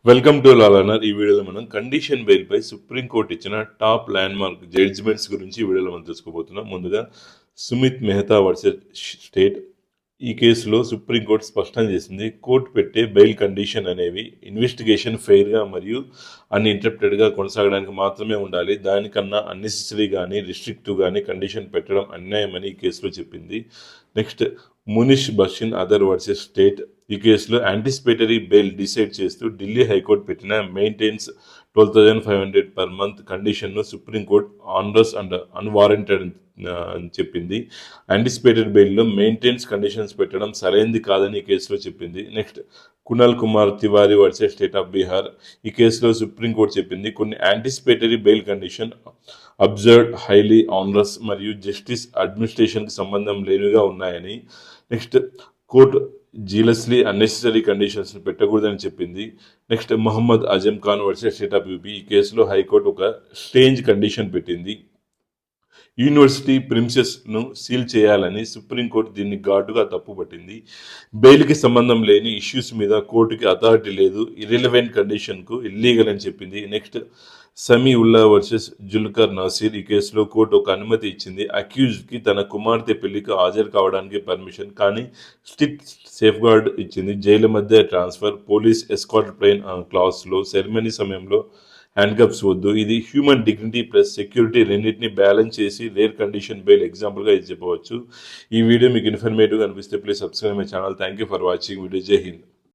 Welcome to లాలనర్. ఈ వీడియోలో మనం కండిషన్ బెయిల్ పై సుప్రీంకోర్టు ఇచ్చిన టాప్ ల్యాండ్ మార్క్ జడ్జిమెంట్స్ గురించి ఈ వీడియోలో మనం తెలుసుకోబోతున్నాం. ముందుగా సుమిత్ మెహతా వర్సెస్ స్టేట్. ఈ కేసులో సుప్రీంకోర్టు స్పష్టం చేసింది, కోర్టు పెట్టే బెయిల్ కండిషన్ అనేవి ఇన్వెస్టిగేషన్ ఫెయిర్గా మరియు అన్ఇంటరప్టెడ్గా కొనసాగడానికి మాత్రమే ఉండాలి. దానికన్నా అన్నెసెసరీ కానీ రిస్ట్రిక్టివ్ కానీ కండిషన్ పెట్టడం అన్యాయమని ఈ కేసులో చెప్పింది. Next Munish Bhasin other versus state. ఈ కేసులో యాంటిసిపేటరీ బెయిల్ డిసైడ్ చేస్తూ ఢిల్లీ హైకోర్టు పెట్టిన మెయింటైన్స్ 12,500 పర్ మంత్ కండిషన్ను సుప్రీంకోర్టు ఆనరస్ అండ్ అన్వారంటెడ్ అని చెప్పింది. యాంటిసిపేటెడ్ బెయిల్లో మెయింటెనెన్స్ కండిషన్స్ పెట్టడం సరైనది కాదని ఈ కేసులో చెప్పింది. Next Kunal Kumar Tiwari versus state of Bihar. ఈ కేసులో సుప్రీంకోర్టు చెప్పింది, కొన్ని anticipatory bail condition observed highly onerous మరియు జస్టిస్ అడ్మినిస్ట్రేషన్కి సంబంధం లేనివిగా ఉన్నాయని. Next court jealously unnecessary conditions పెట్టకూడదని చెప్పింది. Next Mohammad Azam Khan versus state of UP. ఈ కేసులో హైకోర్టు ఒక స్ట్రేంజ్ కండిషన్ పెట్టింది. యూనివర్సిటీ ప్రిన్సెస్ను సీల్ చేయాలని సుప్రీంకోర్టు దీన్ని ఘాటుగా తప్పుపట్టింది. బెయిల్కి సంబంధం లేని ఇష్యూస్ మీద కోర్టుకి అథారిటీ లేదు, ఇర్రిలవెంట్ కండిషన్కు ఇల్లీగల్ అని చెప్పింది. నెక్స్ట్ సమీ ఉల్లా వర్సెస్ జుల్కర్ నాసిర్. ఈ కేసులో కోర్టు ఒక అనుమతి ఇచ్చింది. అక్యూజ్డ్కి తన కుమార్తె పెళ్లికి హాజరు కావడానికి పర్మిషన్, కానీ స్ట్రిక్ట్ సేఫ్ గార్డ్ ఇచ్చింది. జైలు మధ్య ట్రాన్స్ఫర్, పోలీస్ ఎస్కార్ట్ ప్లేన్ క్లాస్లో సెరమనీ సమయంలో హ్యాండ్కప్స్ వద్దు. ఇది హ్యూమన్ డిగ్నిటీ ప్లస్ సెక్యూరిటీ రెండింటిని బ్యాలెన్స్ చేసి రేర్ కండిషన్ బెయిల్ ఎగ్జాంపుల్గా ఇది చెప్పవచ్చు. ఈ వీడియో మీకు ఇన్ఫర్మేటివ్గా అనిపిస్తే please subscribe my channel. Thank you for watching video. జై హింద్.